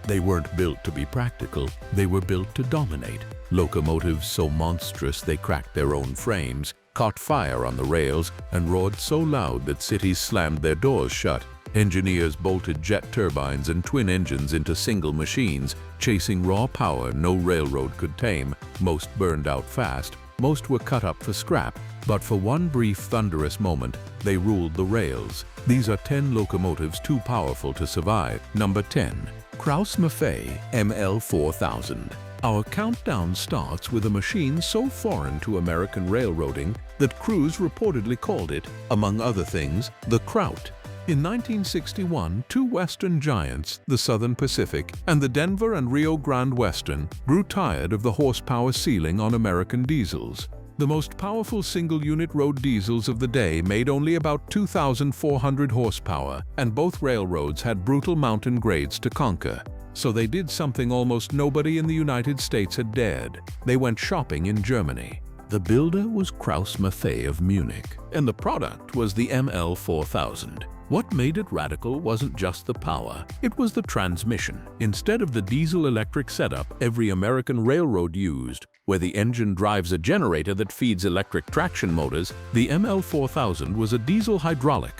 They weren't built to be practical, they were built to dominate. Locomotives so monstrous they cracked their own frames, caught fire on the rails, and roared so loud that cities slammed their doors shut. Engineers bolted jet turbines and twin engines into single machines, chasing raw power no railroad could tame. Most burned out fast, most were cut up for scrap, but for one brief thunderous moment, they ruled the rails. These are 10 locomotives too powerful to survive. Number 10. Krauss-Maffei ML-4000. Our countdown starts with a machine so foreign to American railroading that crews reportedly called it, among other things, the Kraut. In 1961, two Western giants, the Southern Pacific and the Denver and Rio Grande Western, grew tired of the horsepower ceiling on American diesels. The most powerful single-unit road diesels of the day made only about 2,400 horsepower, and both railroads had brutal mountain grades to conquer. So they did something almost nobody in the United States had dared. They went shopping in Germany. The builder was Krauss-Maffei of Munich, and the product was the ML-4000. What made it radical wasn't just the power, it was the transmission. Instead of the diesel-electric setup every American railroad used, where the engine drives a generator that feeds electric traction motors, the ML-4000 was a diesel hydraulic.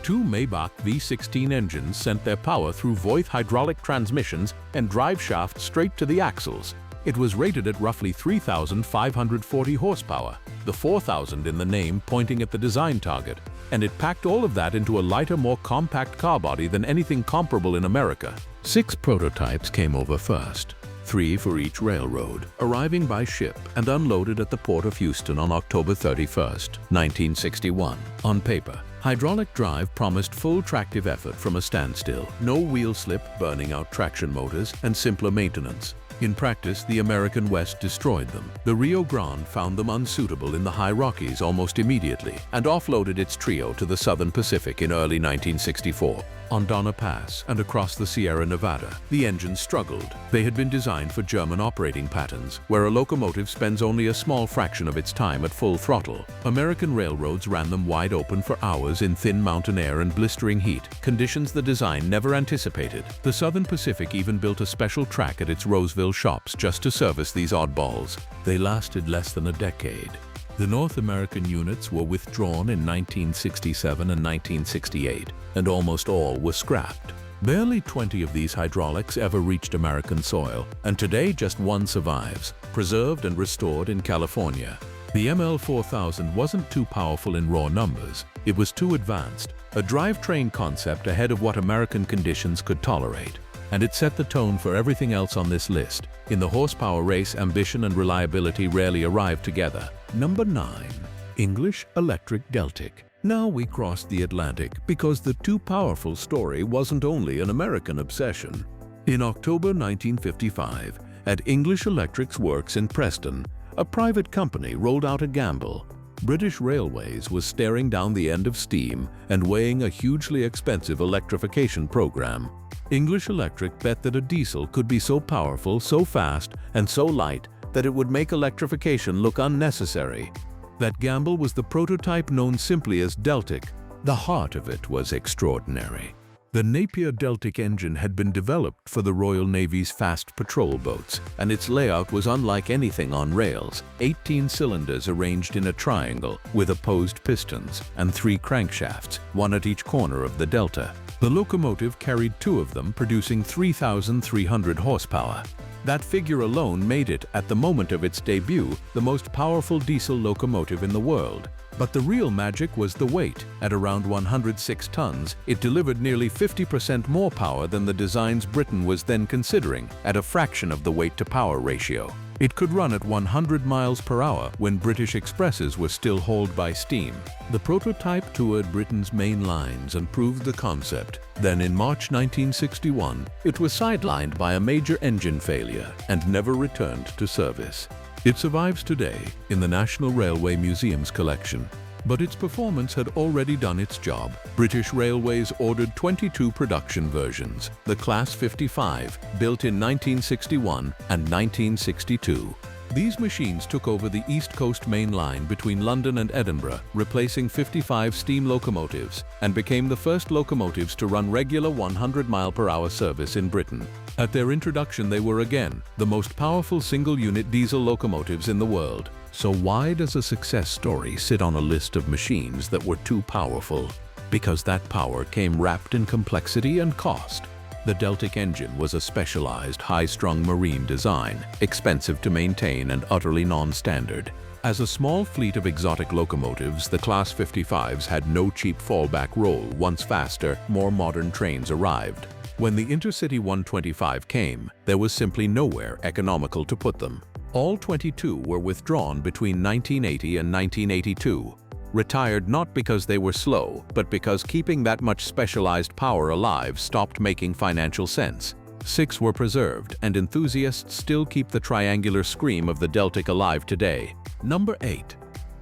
Two Maybach V16 engines sent their power through Voith hydraulic transmissions and drive shaft straight to the axles. It was rated at roughly 3,540 horsepower, the 4,000 in the name pointing at the design target, and it packed all of that into a lighter, more compact car body than anything comparable in America. 6 prototypes came over first, 3 for each railroad, arriving by ship and unloaded at the port of Houston on October 31, 1961. On paper, hydraulic drive promised full tractive effort from a standstill, no wheel slip burning out traction motors, and simpler maintenance. In practice, the American West destroyed them. The Rio Grande found them unsuitable in the high Rockies almost immediately and offloaded its trio to the Southern Pacific in early 1964. On Donner Pass and across the Sierra Nevada, the engines struggled. They had been designed for German operating patterns, where a locomotive spends only a small fraction of its time at full throttle. American railroads ran them wide open for hours in thin mountain air and blistering heat, conditions the design never anticipated. The Southern Pacific even built a special track at its Roseville shops just to service these oddballs. They lasted less than a decade. The North American units were withdrawn in 1967 and 1968, and almost all were scrapped. Barely 20 of these hydraulics ever reached American soil, and today just one survives, preserved and restored in California. The ML-4000 wasn't too powerful in raw numbers, it was too advanced, a drivetrain concept ahead of what American conditions could tolerate. And it set the tone for everything else on this list. In the horsepower race, ambition and reliability rarely arrive together. Number 9. English Electric Deltic. Now we crossed the Atlantic because the too powerful story wasn't only an American obsession. In October 1955, at English Electric's works in Preston, a private company rolled out a gamble. British Railways was staring down the end of steam and weighing a hugely expensive electrification program. English Electric bet that a diesel could be so powerful, so fast, and so light that it would make electrification look unnecessary. That gamble was the prototype known simply as Deltic. The heart of it was extraordinary. The Napier Deltic engine had been developed for the Royal Navy's fast patrol boats, and its layout was unlike anything on rails. 18 cylinders arranged in a triangle with opposed pistons and 3 crankshafts, one at each corner of the delta. The locomotive carried 2 of them, producing 3,300 horsepower. That figure alone made it, at the moment of its debut, the most powerful diesel locomotive in the world. But the real magic was the weight. At around 106 tons, it delivered nearly 50% more power than the designs Britain was then considering, at a fraction of the weight-to-power ratio. It could run at 100 miles per hour when British expresses were still hauled by steam. The prototype toured Britain's main lines and proved the concept. Then in March 1961, it was sidelined by a major engine failure and never returned to service. It survives today in the National Railway Museum's collection. But its performance had already done its job. British Railways ordered 22 production versions, the Class 55, built in 1961 and 1962. These machines took over the East Coast Main Line between London and Edinburgh, replacing 55 steam locomotives, and became the first locomotives to run regular 100-mile-per-hour service in Britain. At their introduction, they were again the most powerful single-unit diesel locomotives in the world. So why does a success story sit on a list of machines that were too powerful? Because that power came wrapped in complexity and cost. The Deltic engine was a specialized, high-strung marine design, expensive to maintain and utterly non-standard. As a small fleet of exotic locomotives, the Class 55s had no cheap fallback role once faster, more modern trains arrived. When the Intercity 125 came, there was simply nowhere economical to put them. All 22 were withdrawn between 1980 and 1982. Retired not because they were slow, but because keeping that much specialized power alive stopped making financial sense. 6 were preserved, and enthusiasts still keep the triangular scream of the Deltic alive today. Number 8.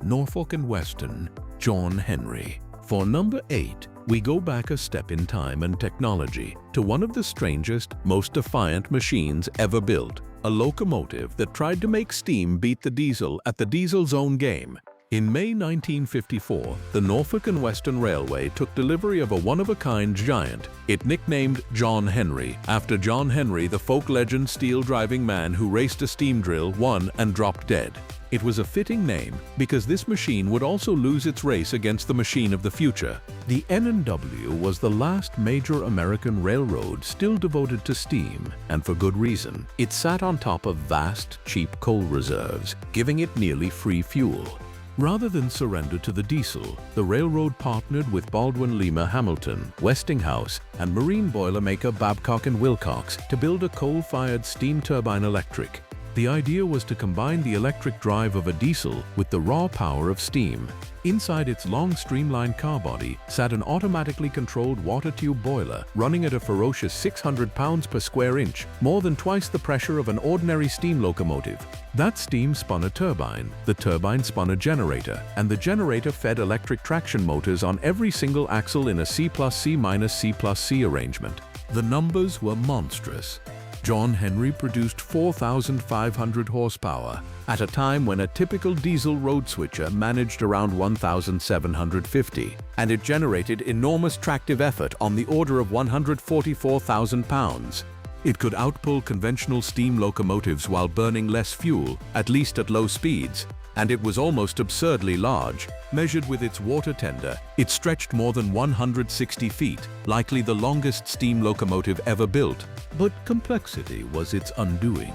Norfolk and Western, Jawn Henry. For number 8, we go back a step in time and technology to one of the strangest, most defiant machines ever built, a locomotive that tried to make steam beat the diesel at the diesel's own game. In May 1954, the Norfolk and Western Railway took delivery of a one-of-a-kind giant, it nicknamed Jawn Henry, after Jawn Henry, the folk legend steel-driving man who raced a steam drill, won and dropped dead. It was a fitting name because this machine would also lose its race against the machine of the future. The N&W was the last major American railroad still devoted to steam, and for good reason. It sat on top of vast, cheap coal reserves, giving it nearly free fuel. Rather than surrender to the diesel, the railroad partnered with Baldwin Lima Hamilton, Westinghouse, and marine boilermaker Babcock and Wilcox to build a coal-fired steam turbine electric. The idea was to combine the electric drive of a diesel with the raw power of steam. Inside its long streamlined car body sat an automatically controlled water tube boiler running at a ferocious 600 pounds per square inch, more than twice the pressure of an ordinary steam locomotive. That steam spun a turbine, the turbine spun a generator, and the generator fed electric traction motors on every single axle in a C+C-C+C arrangement. The numbers were monstrous. Jawn Henry produced 4,500 horsepower at a time when a typical diesel road switcher managed around 1,750, and it generated enormous tractive effort on the order of 144,000 pounds. It could outpull conventional steam locomotives while burning less fuel, at least at low speeds, and it was almost absurdly large. Measured with its water tender, it stretched more than 160 feet, likely the longest steam locomotive ever built. But complexity was its undoing.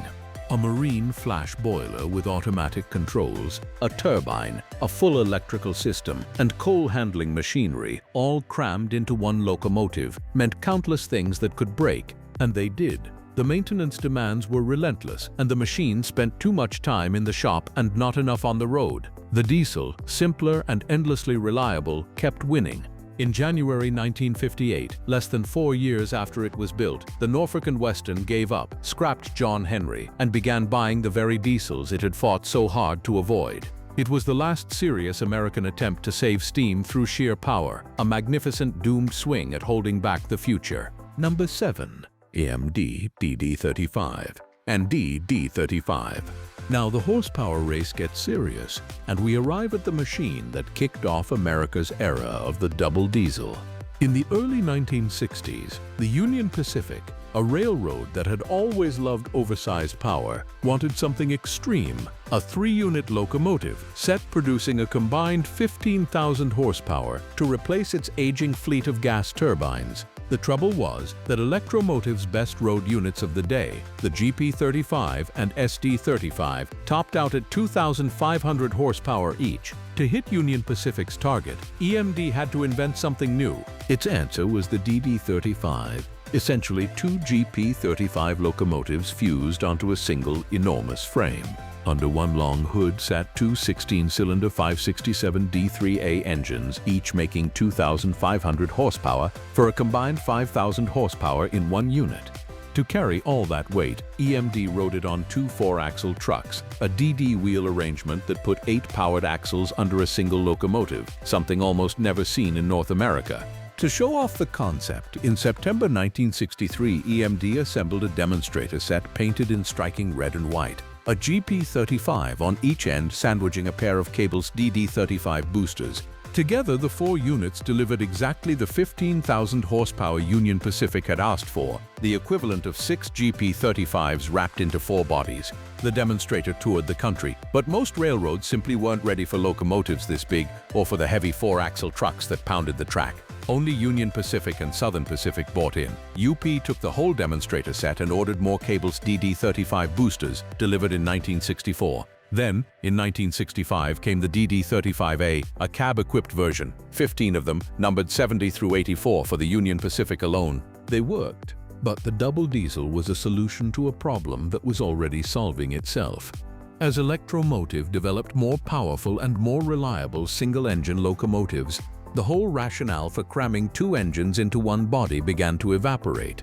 A marine flash boiler with automatic controls, a turbine, a full electrical system, and coal-handling machinery, all crammed into one locomotive, meant countless things that could break, and they did. The maintenance demands were relentless, and the machine spent too much time in the shop and not enough on the road. The diesel, simpler and endlessly reliable, kept winning. In January 1958, less than 4 years after it was built, the Norfolk and Western gave up, scrapped Jawn Henry, and began buying the very diesels it had fought so hard to avoid. It was the last serious American attempt to save steam through sheer power, a magnificent doomed swing at holding back the future. Number 7. EMD DD35 and DD35. Now the horsepower race gets serious, and we arrive at the machine that kicked off America's era of the double diesel. In the early 1960s, the Union Pacific, a railroad that had always loved oversized power, wanted something extreme, a 3-unit locomotive set producing a combined 15,000 horsepower to replace its aging fleet of gas turbines. The trouble was that Electromotive's best road units of the day, the GP35 and SD35, topped out at 2,500 horsepower each. To hit Union Pacific's target, EMD had to invent something new. Its answer was the DD35, essentially 2 GP35 locomotives fused onto a single enormous frame. Under one long hood sat 2 16-cylinder 567 D3A engines, each making 2,500 horsepower for a combined 5,000 horsepower in one unit. To carry all that weight, EMD rode it on 2 4-axle trucks, a DD wheel arrangement that put 8 powered axles under a single locomotive, something almost never seen in North America. To show off the concept, in September 1963, EMD assembled a demonstrator set painted in striking red and white. a GP35 on each end sandwiching a pair of cables DD35 boosters. Together, the 4 units delivered exactly the 15,000 horsepower Union Pacific had asked for, the equivalent of 6 GP35s wrapped into 4 bodies. The demonstrator toured the country, but most railroads simply weren't ready for locomotives this big or for the heavy 4-axle trucks that pounded the track. Only Union Pacific and Southern Pacific bought in. UP took the whole demonstrator set and ordered more cables DD35 boosters, delivered in 1964. Then, in 1965, came the DD35A, a cab-equipped version, 15 of them, numbered 70 through 84 for the Union Pacific alone. They worked, but the double diesel was a solution to a problem that was already solving itself. As Electromotive developed more powerful and more reliable single-engine locomotives, the whole rationale for cramming 2 engines into one body began to evaporate.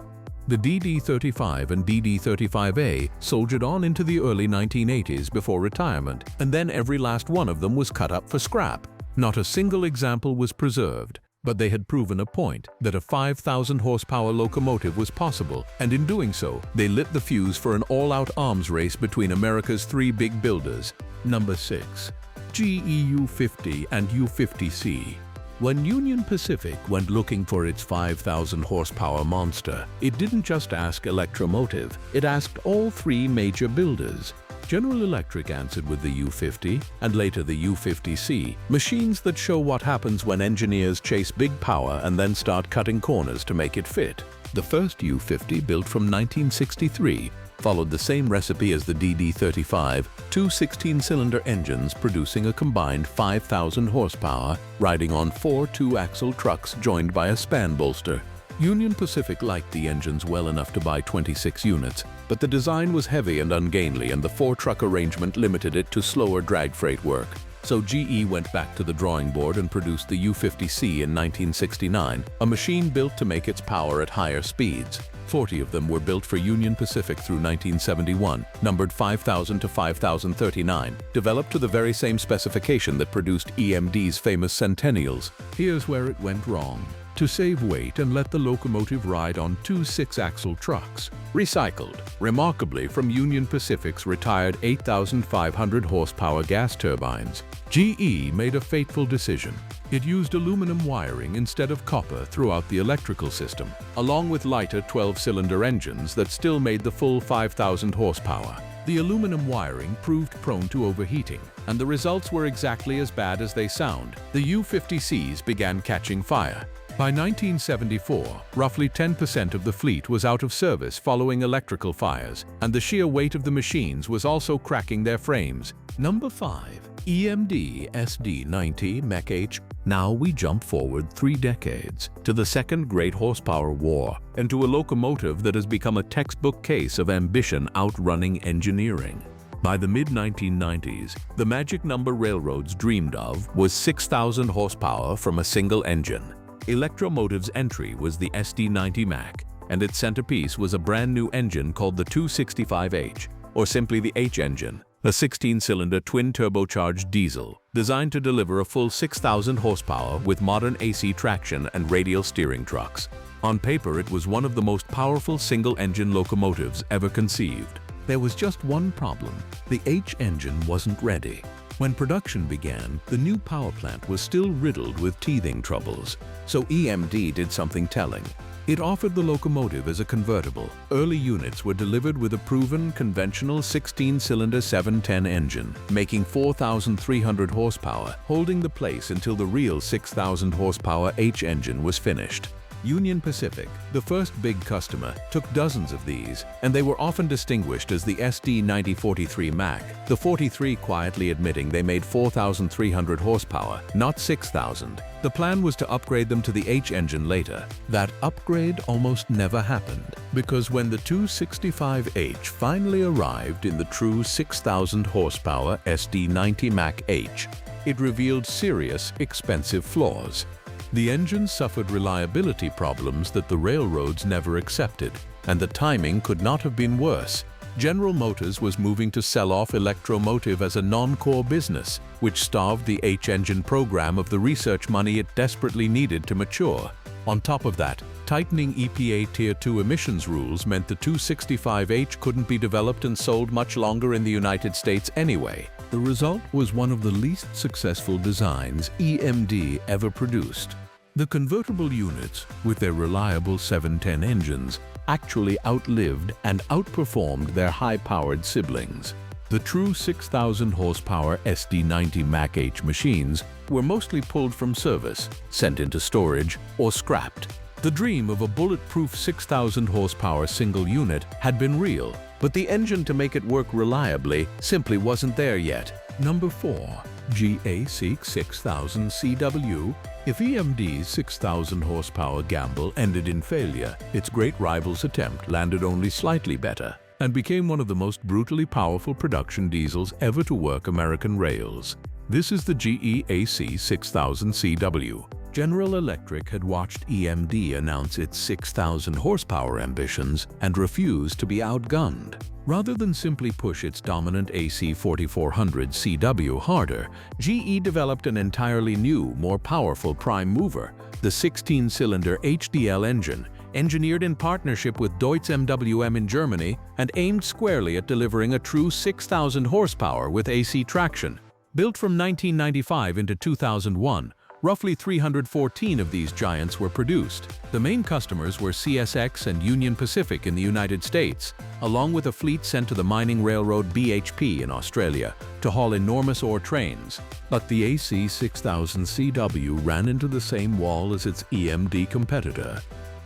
The DD35 and DD35A soldiered on into the early 1980s before retirement, and then every last one of them was cut up for scrap. Not a single example was preserved, but they had proven a point that a 5,000 horsepower locomotive was possible, and in doing so, they lit the fuse for an all-out arms race between America's 3 big builders. Number 6. GE U50 and U50C. When Union Pacific went looking for its 5,000 horsepower monster, it didn't just ask Electromotive, it asked all 3 major builders. General Electric answered with the U50 and later the U50C, machines that show what happens when engineers chase big power and then start cutting corners to make it fit. The first U50, built from 1963, followed the same recipe as the DD35, 2 16-cylinder engines producing a combined 5,000 horsepower, riding on 4 2-axle trucks joined by a span bolster. Union Pacific liked the engines well enough to buy 26 units, but the design was heavy and ungainly and the 4-truck arrangement limited it to slower drag freight work. So GE went back to the drawing board and produced the U50C in 1969, a machine built to make its power at higher speeds. 40 of them were built for Union Pacific through 1971, numbered 5,000 to 5,039, developed to the very same specification that produced EMD's famous Centennials. Here's where it went wrong. To save weight and let the locomotive ride on 2 6-axle trucks, recycled, remarkably from Union Pacific's retired 8,500 horsepower gas turbines, GE made a fateful decision. It used aluminum wiring instead of copper throughout the electrical system, along with lighter 12-cylinder engines that still made the full 5,000 horsepower. The aluminum wiring proved prone to overheating, and the results were exactly as bad as they sound. The U50Cs began catching fire. By 1974, roughly 10% of the fleet was out of service following electrical fires, and the sheer weight of the machines was also cracking their frames. Number 5. EMD SD90MAC-H. Now we jump forward 3 decades to the Second Great Horsepower War and to a locomotive that has become a textbook case of ambition outrunning engineering. By the mid-1990s, the magic number railroads dreamed of was 6,000 horsepower from a single engine. Electromotive's entry was the SD90MAC, and its centerpiece was a brand new engine called the 265H, or simply the H engine, a 16-cylinder twin-turbocharged diesel designed to deliver a full 6,000 horsepower with modern AC traction and radial steering trucks. On paper, it was one of the most powerful single-engine locomotives ever conceived. There was just one problem. The H engine wasn't ready. When production began, the new power plant was still riddled with teething troubles, so EMD did something telling. It offered the locomotive as a convertible. Early units were delivered with a proven, conventional 16-cylinder 710 engine, making 4,300 horsepower, holding the place until the real 6,000 horsepower H engine was finished. Union Pacific, the first big customer, took dozens of these, and they were often distinguished as the SD9043MAC, the 43 quietly admitting they made 4,300 horsepower, not 6,000. The plan was to upgrade them to the H engine later. That upgrade almost never happened, because when the 265H finally arrived in the true 6,000 horsepower SD90MAC-H, it revealed serious, expensive flaws. The engine suffered reliability problems that the railroads never accepted, and the timing could not have been worse. General Motors was moving to sell off Electromotive as a non-core business, which starved the H-engine program of the research money it desperately needed to mature. On top of that, Tightening EPA Tier 2 emissions rules meant the 265H couldn't be developed and sold much longer in the United States anyway. The result was one of the least successful designs EMD ever produced. The convertible units, with their reliable 710 engines, actually outlived and outperformed their high-powered siblings. The true 6,000 horsepower SD90MAC-H machines were mostly pulled from service, sent into storage, or scrapped. The dream of a bulletproof 6,000 horsepower single unit had been real, but the engine to make it work reliably simply wasn't there yet. Number 4. GA-Seek 6000 CW. If EMD's 6,000 horsepower gamble ended in failure, its great rival's attempt landed only slightly better and became one of the most brutally powerful production diesels ever to work American rails. This is the GE-AC 6000 CW. General Electric had watched EMD announce its 6,000 horsepower ambitions and refused to be outgunned. Rather than simply push its dominant AC 4400 CW harder, GE developed an entirely new, more powerful prime mover, the 16-cylinder HDL engine, engineered in partnership with Deutz MWM in Germany and aimed squarely at delivering a true 6,000 horsepower with AC traction. Built from 1995 into 2001, roughly 314 of these giants were produced. The main customers were CSX and Union Pacific in the United States, along with a fleet sent to the mining railroad BHP in Australia to haul enormous ore trains. But the AC 6000 CW ran into the same wall as its EMD competitor.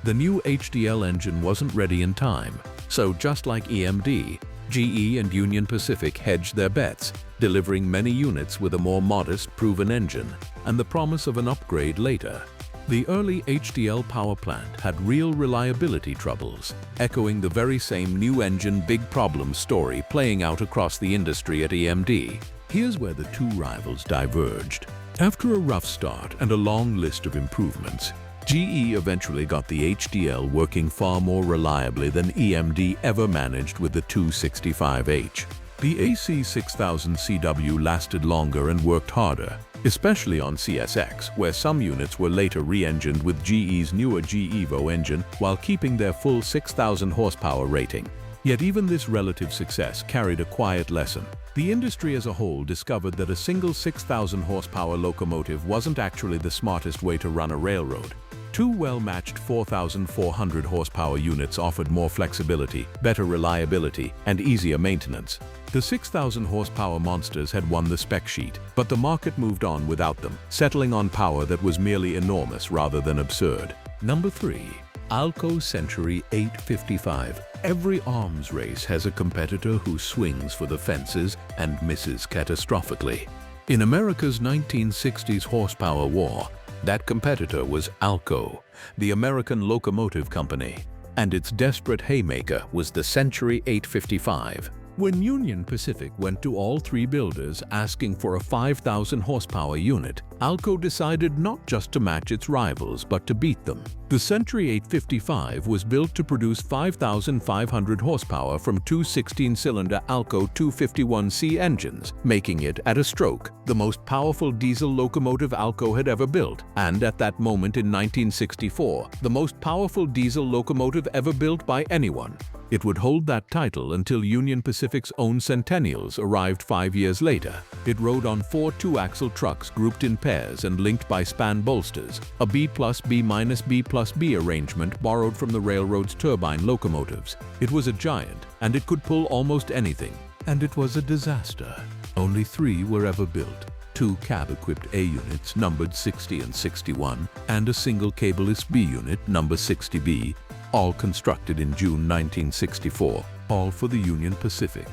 The new HDL engine wasn't ready in time, so just like EMD, GE and Union Pacific hedged their bets, delivering many units with a more modest, proven engine and the promise of an upgrade later. The early HDL power plant had real reliability troubles, echoing the very same new engine big problem story playing out across the industry at EMD. Here's where the two rivals diverged. After a rough start and a long list of improvements, GE eventually got the HDL working far more reliably than EMD ever managed with the 265H. The AC 6000 CW lasted longer and worked harder, especially on CSX, where some units were later re-engined with GE's newer G-Evo engine while keeping their full 6,000 horsepower rating. Yet even this relative success carried a quiet lesson. The industry as a whole discovered that a single 6,000 horsepower locomotive wasn't actually the smartest way to run a railroad. Two well-matched 4,400 horsepower units offered more flexibility, better reliability, and easier maintenance. The 6,000 horsepower monsters had won the spec sheet, but the market moved on without them, settling on power that was merely enormous rather than absurd. Number 3. ALCO Century 855. Every arms race has a competitor who swings for the fences and misses catastrophically. In America's 1960s horsepower war, that competitor was ALCO, the American locomotive company, and its desperate haymaker was the Century 855. When Union Pacific went to all three builders asking for a 5,000 horsepower unit, ALCO decided not just to match its rivals but to beat them. The Century 855 was built to produce 5,500 horsepower from two 16-cylinder ALCO 251C engines, making it, at a stroke, the most powerful diesel locomotive ALCO had ever built, and at that moment in 1964, the most powerful diesel locomotive ever built by anyone. It would hold that title until Union Pacific's own Centennials arrived 5 years later. It rode on 4 two-axle trucks grouped in pairs and linked by span bolsters, a B plus B minus B plus B arrangement borrowed from the railroad's turbine locomotives. It was a giant, and it could pull almost anything. And it was a disaster. Only 3 were ever built. 2 cab-equipped A units numbered 60 and 61, and a single cableless B unit number 60B, all constructed in June 1964, all for the Union Pacific.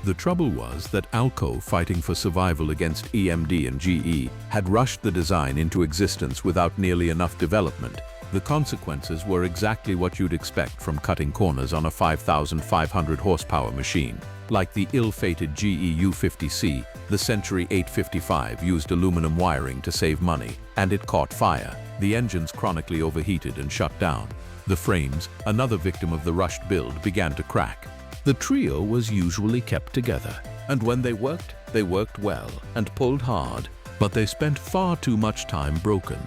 The trouble was that ALCO, fighting for survival against EMD and GE, had rushed the design into existence without nearly enough development. The consequences were exactly what you'd expect from cutting corners on a 5,500 horsepower machine. Like the ill-fated GE U50C, the Century 855 used aluminum wiring to save money, and it caught fire. The engines chronically overheated and shut down. The frames, another victim of the rushed build, began to crack. The trio was usually kept together, and when they worked well and pulled hard, but they spent far too much time broken.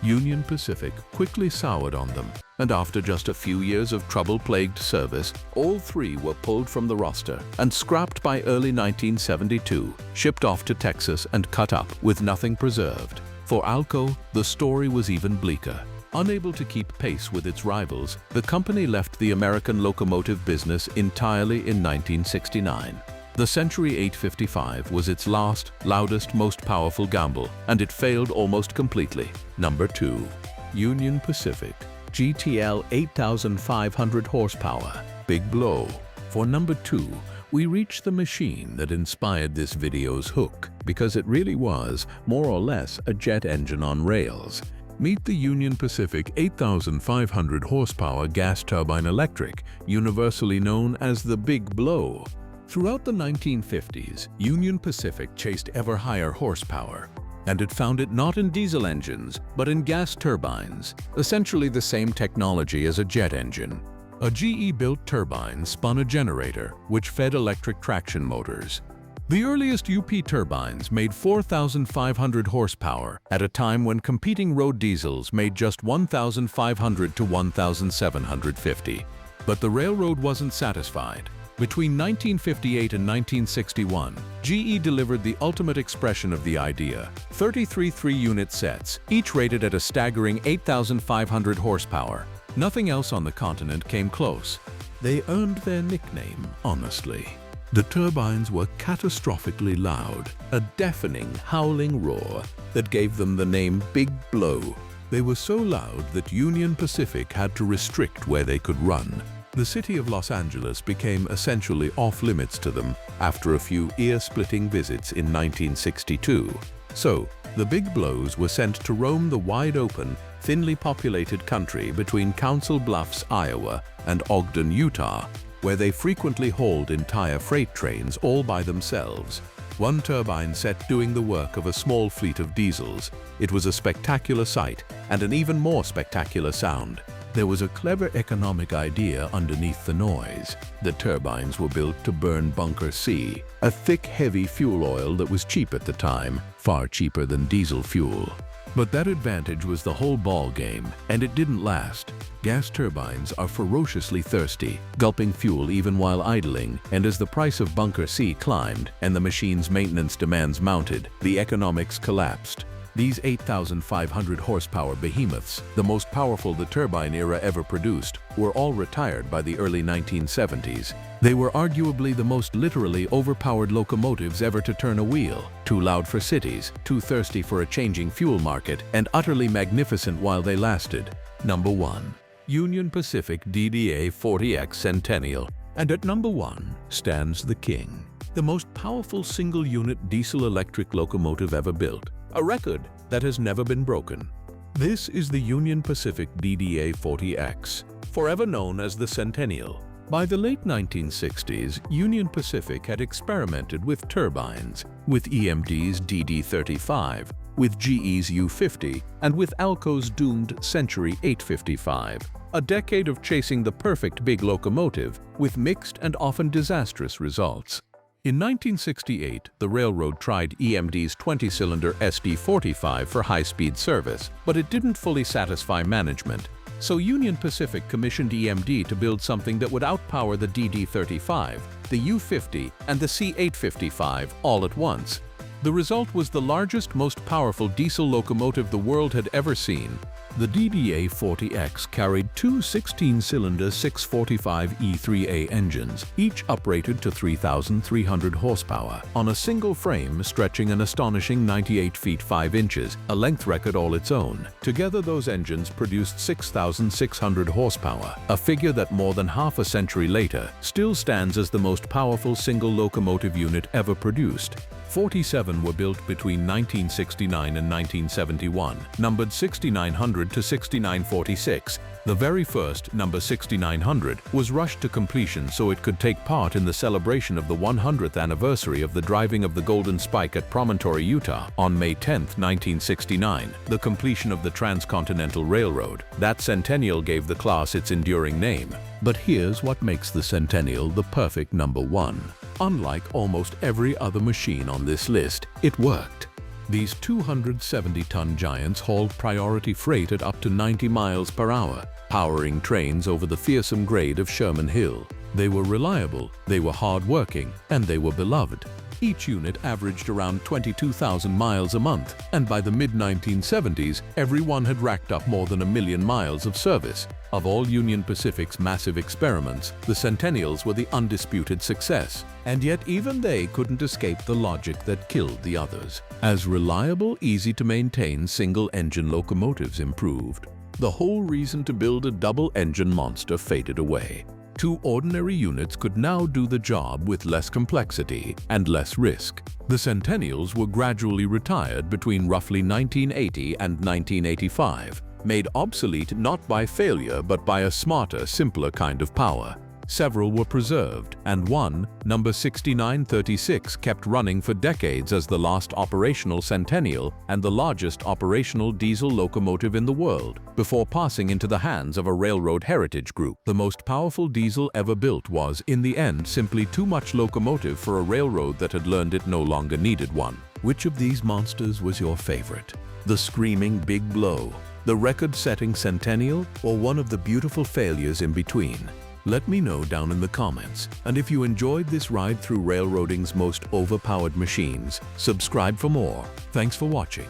Union Pacific quickly soured on them and after just a few years of trouble-plagued service, all three were pulled from the roster and scrapped by early 1972, shipped off to Texas and cut up with nothing preserved. For ALCO, the story was even bleaker. Unable to keep pace with its rivals, the company left the American locomotive business entirely in 1969. The Century 855 was its last, loudest, most powerful gamble, and it failed almost completely. Number 2. Union Pacific GTL 8500 horsepower. Big blow. For number 2, we reach the machine that inspired this video's hook, because it really was, more or less, a jet engine on rails. Meet the Union Pacific 8500 horsepower gas turbine electric, universally known as the Big Blow. Throughout the 1950s, Union Pacific chased ever higher horsepower, and it found it not in diesel engines, but in gas turbines, essentially the same technology as a jet engine. A GE-built turbine spun a generator, which fed electric traction motors. The earliest UP turbines made 4,500 horsepower at a time when competing road diesels made just 1,500 to 1,750. But the railroad wasn't satisfied. Between 1958 and 1961, GE delivered the ultimate expression of the idea, 33 3-unit sets, each rated at a staggering 8,500 horsepower. Nothing else on the continent came close. They earned their nickname, honestly. The turbines were catastrophically loud, a deafening, howling roar that gave them the name Big Blow. They were so loud that Union Pacific had to restrict where they could run. The city of Los Angeles became essentially off-limits to them after a few ear-splitting visits in 1962. So, the Big Blows were sent to roam the wide-open, thinly populated country between Council Bluffs, Iowa, and Ogden, Utah, where they frequently hauled entire freight trains all by themselves. One turbine set doing the work of a small fleet of diesels. It was a spectacular sight and an even more spectacular sound. There was a clever economic idea underneath the noise. The turbines were built to burn Bunker C, a thick, heavy fuel oil that was cheap at the time, far cheaper than diesel fuel. But that advantage was the whole ball game, and it didn't last. Gas turbines are ferociously thirsty, gulping fuel even while idling, and as the price of Bunker C climbed and the machine's maintenance demands mounted, the economics collapsed. These 8,500 horsepower behemoths, the most powerful the turbine era ever produced, were all retired by the early 1970s. They were arguably the most literally overpowered locomotives ever to turn a wheel, too loud for cities, too thirsty for a changing fuel market, and utterly magnificent while they lasted. Number 1. Union Pacific DDA40X Centennial. And at number 1 stands the king, the most powerful single-unit diesel-electric locomotive ever built. A record that has never been broken. This is the Union Pacific DDA40X, forever known as the Centennial. By the late 1960s, Union Pacific had experimented with turbines, with EMD's DD35, with GE's U50, and with ALCO's doomed Century 855. A decade of chasing the perfect big locomotive with mixed and often disastrous results. In 1968, the railroad tried EMD's 20-cylinder SD45 for high-speed service, but it didn't fully satisfy management. So Union Pacific commissioned EMD to build something that would outpower the DD35, the U50, and the C855 all at once. The result was the largest, most powerful diesel locomotive the world had ever seen. The DDA40X carried two 16-cylinder 645 E3A engines, each uprated to 3,300 horsepower, on a single frame stretching an astonishing 98 feet 5 inches, a length record all its own. Together those engines produced 6,600 horsepower, a figure that more than half a century later still stands as the most powerful single locomotive unit ever produced. 47 were built between 1969 and 1971, numbered 6900 to 6946. The very first, number 6900, was rushed to completion so it could take part in the celebration of the 100th anniversary of the driving of the Golden Spike at Promontory, Utah, on May 10, 1969, the completion of the Transcontinental Railroad. That Centennial gave the class its enduring name. But here's what makes the Centennial the perfect number 1. Unlike almost every other machine on this list, it worked. These 270-ton giants hauled priority freight at up to 90 miles per hour, powering trains over the fearsome grade of Sherman Hill. They were reliable, they were hard-working, and they were beloved. Each unit averaged around 22,000 miles a month, and by the mid-1970s, every one had racked up more than 1 million miles of service. Of all Union Pacific's massive experiments, the Centennials were the undisputed success, and yet even they couldn't escape the logic that killed the others. As reliable, easy-to-maintain single-engine locomotives improved, the whole reason to build a double-engine monster faded away. Two ordinary units could now do the job with less complexity and less risk. The Centennials were gradually retired between roughly 1980 and 1985, made obsolete not by failure but by a smarter, simpler kind of power. Several were preserved, and one, number 6936, kept running for decades as the last operational Centennial and the largest operational diesel locomotive in the world, before passing into the hands of a railroad heritage group. The most powerful diesel ever built was, in the end, simply too much locomotive for a railroad that had learned it no longer needed one. Which of these monsters was your favorite? The screaming big blow, the record-setting Centennial, or one of the beautiful failures in between? Let me know down in the comments, and if you enjoyed this ride through railroading's most overpowered machines, subscribe for more. Thanks for watching.